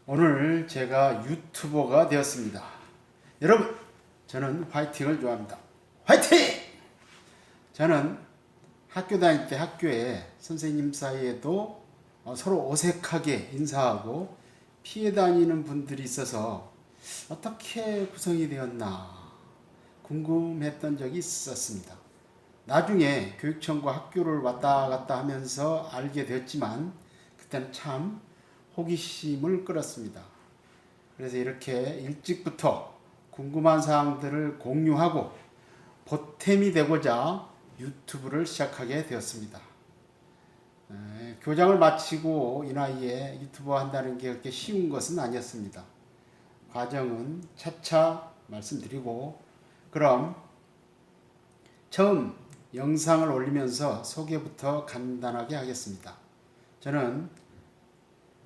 오늘 제가 유튜버가 되었습니다. 여러분, 저는 화이팅을 좋아합니다. 화이팅! 저는 학교 다닐 때 학교에 선생님 사이에도 서로 어색하게 인사하고 피해 다니는 분들이 있어서 어떻게 구성이 되었나 궁금했던 적이 있었습니다. 나중에 교육청과 학교를 왔다 갔다 하면서 알게 되었지만 그때는 참 호기심을 끌었습니다. 그래서 이렇게 일찍부터 궁금한 사항들을 공유하고 보탬이 되고자 유튜브를 시작하게 되었습니다. 교장을 마치고 이 나이에 유튜버 한다는 게 그렇게 쉬운 것은 아니었습니다. 과정은 차차 말씀드리고, 그럼 처음 영상을 올리면서 소개부터 간단하게 하겠습니다. 저는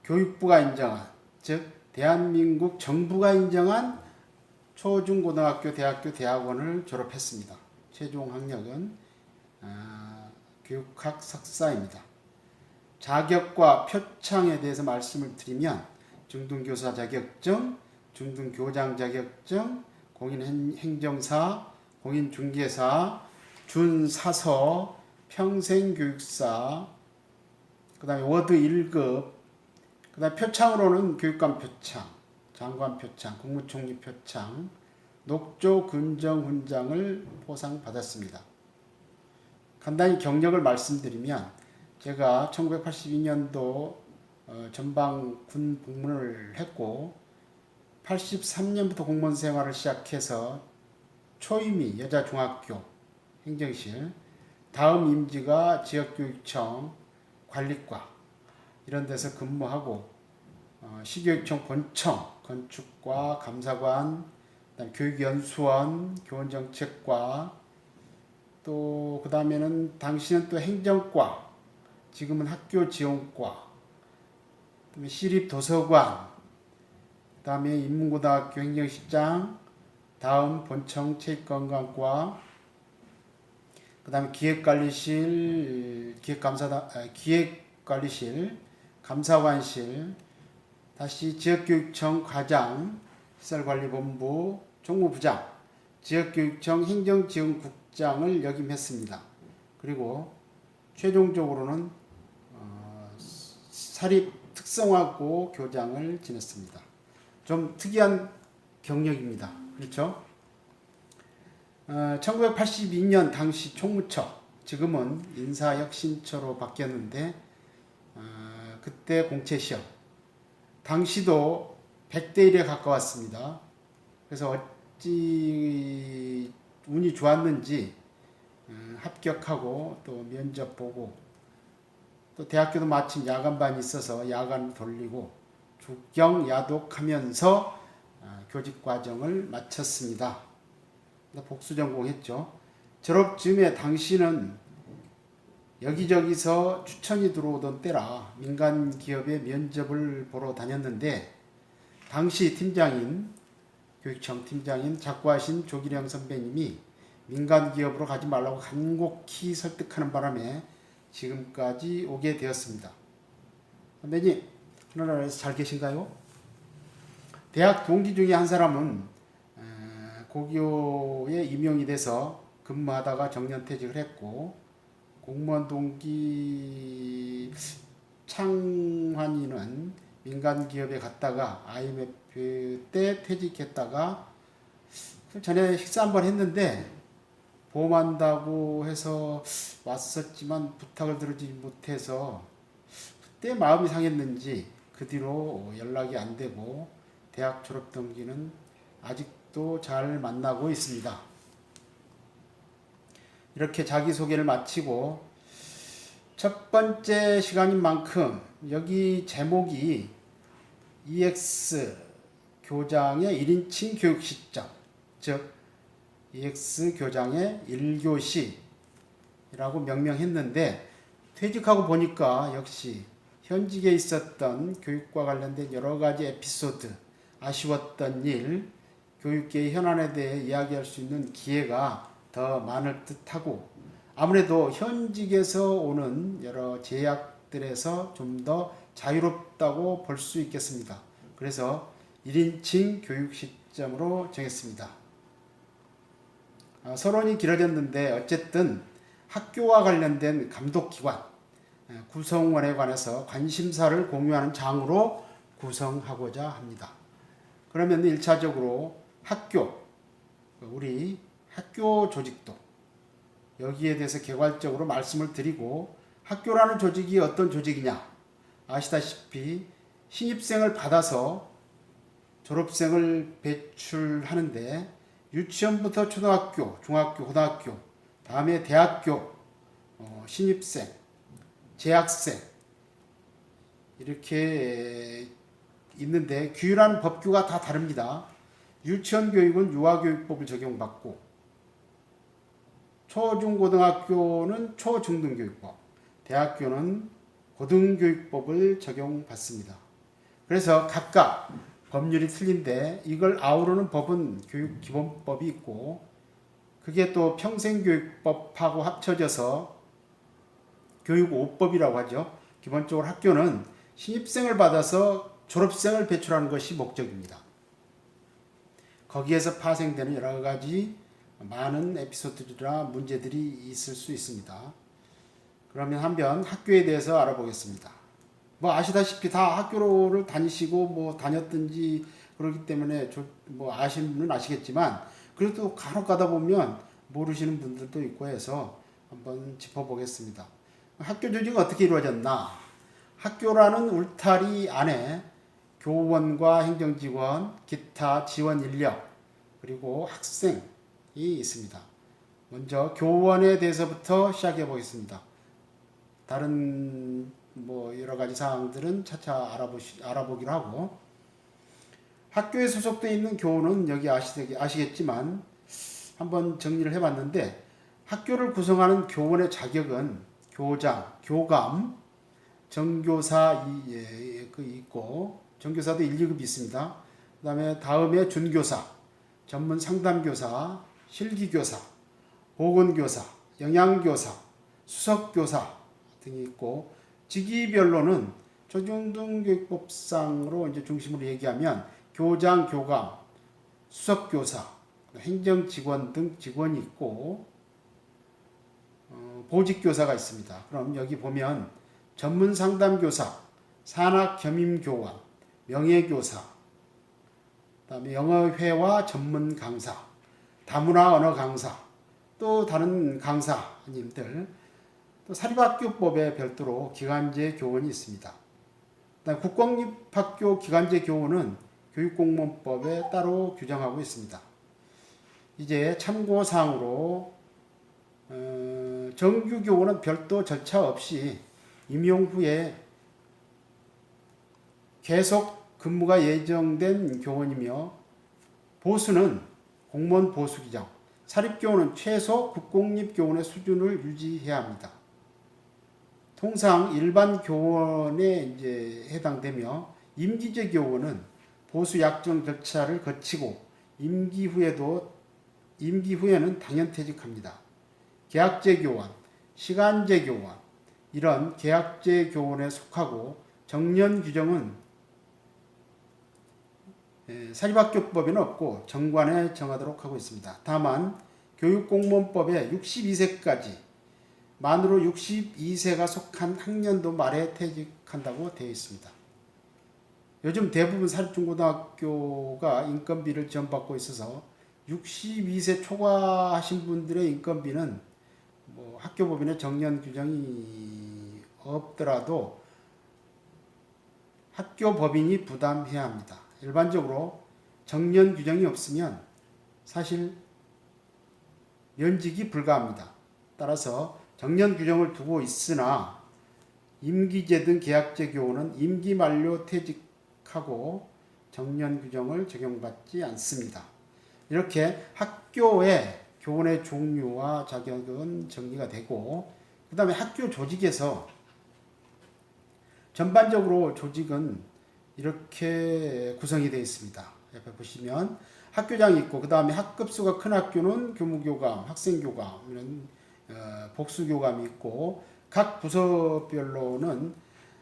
교육부가 인정한, 즉 대한민국 정부가 인정한 초중고등학교, 대학교, 대학원을 졸업했습니다. 최종 학력은 교육학 석사입니다. 자격과 표창에 대해서 말씀을 드리면 중등교사 자격증, 중등교장 자격증, 공인행정사, 공인중개사, 준사서, 평생교육사, 그 다음에 워드 1급, 그 다음에 표창으로는 교육감 표창, 장관 표창, 국무총리 표창, 녹조 군정 훈장을 포상받았습니다. 간단히 경력을 말씀드리면 제가 1982년도 전방 군 복무를 했고 83년부터 공무원 생활을 시작해서 초임이 여자중학교 행정실, 다음 임기가 지역교육청 관리과 이런 데서 근무하고 시교육청 본청, 건축과, 감사관, 그다음 교육연수원, 교원정책과, 또 그 다음에는 당시는 또 행정과, 지금은 학교지원과, 그다음에 시립도서관, 그 다음에 인문고등학교 행정실장, 다음 본청 체육관광과, 그 다음에 기획관리실, 기획관리실, 감사관실, 다시 지역교육청 과장, 시설관리본부, 총무부장, 지역교육청 행정지원국장을 역임했습니다. 그리고 최종적으로는 사립 특성화고 교장을 지냈습니다. 좀 특이한 경력입니다. 그렇죠? 1982년 당시 총무처, 지금은 인사혁신처로 바뀌었는데 그때 공채시험, 당시도 100대 1에 가까웠습니다. 그래서 어찌 운이 좋았는지 합격하고 또 면접 보고, 또 대학교도 마침 야간반이 있어서 야간 돌리고 주경 야독하면서 교직 과정을 마쳤습니다. 복수 전공했죠. 졸업 즈음에 당시는 여기저기서 추천이 들어오던 때라 민간 기업에 면접을 보러 다녔는데, 당시 팀장인, 교육청 팀장인 작고하신 조기령 선배님이 민간 기업으로 가지 말라고 간곡히 설득하는 바람에 지금까지 오게 되었습니다. 선배님, 하늘나라에서 잘 계신가요? 대학 동기 중에 한 사람은 고교에 임용이 돼서 근무하다가 정년퇴직을 했고, 공무원 동기 창환이는 민간 기업에 갔다가 IMF 때 퇴직했다가 전에 식사 한번 했는데 보험한다고 해서 왔었지만 부탁을 들으지 못해서 그때 마음이 상했는지 그 뒤로 연락이 안 되고 대학 졸업 동기는 아직도 잘 만나고 있습니다. 이렇게 자기소개를 마치고 첫 번째 시간인 만큼 여기 제목이 EX 교장의 1인칭 교육 시점, 즉 EX 교장의 1교시라고 명명했는데, 퇴직하고 보니까 역시 현직에 있었던 교육과 관련된 여러 가지 에피소드, 아쉬웠던 일, 교육계의 현안에 대해 이야기할 수 있는 기회가 더 많을 듯하고, 아무래도 현직에서 오는 여러 제약들에서 좀 더 자유롭다고 볼 수 있겠습니다. 그래서 1인칭 교육 시점으로 정했습니다. 서론이 길어졌는데 어쨌든 학교와 관련된 감독기관, 구성원에 관해서 관심사를 공유하는 장으로 구성하고자 합니다. 그러면 1차적으로 학교, 우리 학교 조직도 여기에 대해서 개괄적으로 말씀을 드리고, 학교라는 조직이 어떤 조직이냐, 아시다시피 신입생을 받아서 졸업생을 배출하는데 유치원부터 초등학교, 중학교, 고등학교, 다음에 대학교, 신입생, 재학생 이렇게 있는데 규율한 법규가 다 다릅니다. 유치원 교육은 유아교육법을 적용받고, 초중고등학교는 초중등교육법, 대학교는 고등교육법을 적용받습니다. 그래서 각각 법률이 틀린데 이걸 아우르는 법은 교육기본법이 있고, 그게 또 평생교육법하고 합쳐져서 교육5법이라고 하죠. 기본적으로 학교는 신입생을 받아서 졸업생을 배출하는 것이 목적입니다. 거기에서 파생되는 여러 가지 많은 에피소드나 문제들이 있을 수 있습니다. 그러면 한번 학교에 대해서 알아보겠습니다. 아시다시피 다 학교를 다니시고 다녔든지 그러기 때문에 아시는 분은 아시겠지만, 그래도 간혹 가다 보면 모르시는 분들도 있고 해서 한번 짚어보겠습니다. 학교 조직이 어떻게 이루어졌나? 학교라는 울타리 안에 교원과 행정직원, 기타 지원 인력, 그리고 학생이 있습니다. 먼저 교원에 대해서부터 시작해 보겠습니다. 다른 여러 가지 사항들은 차차 알아보기로 하고, 학교에 소속되어 있는 교원은 여기 아시겠지만 한번 정리를 해봤는데, 학교를 구성하는 교원의 자격은 교장, 교감, 정교사 있고, 정교사도 1, 2급이 있습니다. 다음에 준교사, 전문 상담교사, 실기교사, 보건교사, 영양교사, 수석교사 등이 있고, 직위별로는 초중등교육법상으로 이제 중심으로 얘기하면 교장, 교감, 수석교사, 행정직원 등 직원이 있고, 보직교사가 있습니다. 그럼 여기 보면 전문상담교사, 산학겸임교원, 명예교사, 그다음에 영어회화 전문 강사, 다문화 언어 강사, 또 다른 강사님들, 또 사립학교법에 별도로 기간제 교원이 있습니다. 그다음 국공립학교 기간제 교원은 교육공무원법에 따로 규정하고 있습니다. 이제 참고사항으로 정규 교원은 별도 절차 없이 임용 후에 계속 근무가 예정된 교원이며, 보수는 공무원 보수 규정, 사립교원은 최소 국공립교원의 수준을 유지해야 합니다. 통상 일반 교원에 이제 해당되며, 임기제 교원은 보수 약정 절차를 거치고 임기 후에는 당연퇴직합니다. 계약제 교원, 시간제 교원, 이런 계약제 교원에 속하고, 정년 규정은 사립학교법에는 없고 정관에 정하도록 하고 있습니다. 다만 교육공무원법에 62세까지 만으로 62세가 속한 학년도 말에 퇴직한다고 되어 있습니다. 요즘 대부분 사립중고등학교가 인건비를 지원받고 있어서 62세 초과하신 분들의 인건비는 학교법인의 정년 규정이 없더라도 학교법인이 부담해야 합니다. 일반적으로 정년 규정이 없으면 사실 면직이 불가합니다. 따라서 정년 규정을 두고 있으나 임기제 등 계약제 교원은 임기 만료 퇴직하고 정년 규정을 적용받지 않습니다. 이렇게 학교의 교원의 종류와 자격은 정리가 되고, 그 다음에 학교 조직에서 전반적으로 조직은 이렇게 구성이 되어 있습니다. 옆에 보시면 학교장이 있고, 그 다음에 학급수가 큰 학교는 교무교감, 학생교감, 이런 복수교감이 있고, 각 부서별로는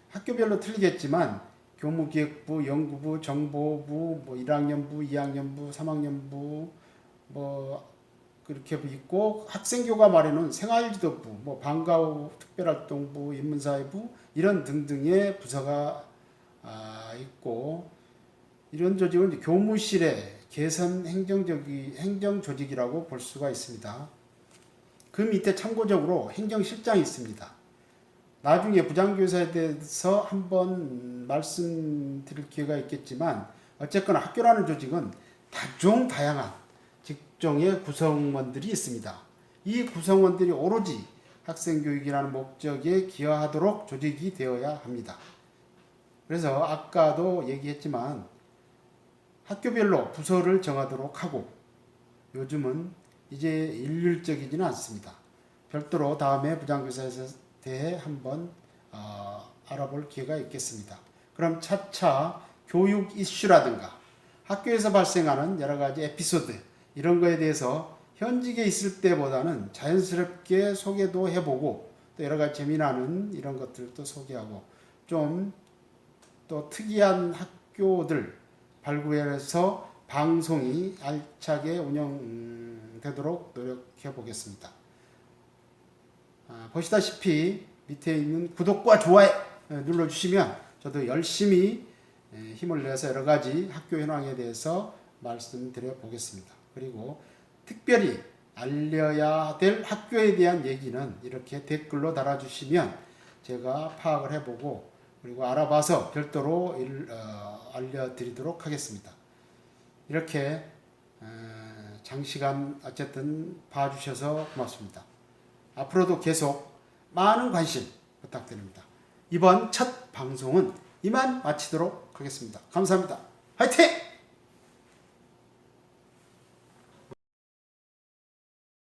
학교별로 틀리겠지만 교무기획부, 연구부, 정보부, 뭐 1학년부, 2학년부, 3학년부 뭐 그렇게 있고, 학생교과 말에는 생활지도부, 뭐 방과후 특별활동부, 인문사회부 이런 등등의 부서가 있고, 이런 조직은 이제 교무실의 개선 행정조직이라고 볼 수가 있습니다. 그 밑에 참고적으로 행정실장이 있습니다. 나중에 부장교사에 대해서 한번 말씀드릴 기회가 있겠지만, 어쨌거나 학교라는 조직은 다양한 직종의 구성원들이 있습니다. 이 구성원들이 오로지 학생교육이라는 목적에 기여하도록 조직이 되어야 합니다. 그래서 아까도 얘기했지만 학교별로 부서를 정하도록 하고, 요즘은 이제 일률적이지는 않습니다. 별도로 다음에 부장교사에 대해 한번 알아볼 기회가 있겠습니다. 그럼 차차 교육 이슈라든가 학교에서 발생하는 여러 가지 에피소드 이런 거에 대해서 현직에 있을 때보다는 자연스럽게 소개도 해보고, 또 여러 가지 재미나는 이런 것들도 소개하고, 좀 또 특이한 학교들 발굴해서 방송이 알차게 운영되도록 노력해 보겠습니다. 보시다시피 밑에 있는 구독과 좋아요 눌러주시면 저도 열심히 힘을 내서 여러 가지 학교 현황에 대해서 말씀드려 보겠습니다. 그리고 특별히 알려야 될 학교에 대한 얘기는 이렇게 댓글로 달아주시면 제가 파악을 해보고, 그리고 알아봐서 별도로 알려드리도록 하겠습니다. 이렇게 장시간 어쨌든 봐주셔서 고맙습니다. 앞으로도 계속 많은 관심 부탁드립니다. 이번 첫 방송은 이만 마치도록 하겠습니다. 감사합니다. 화이팅!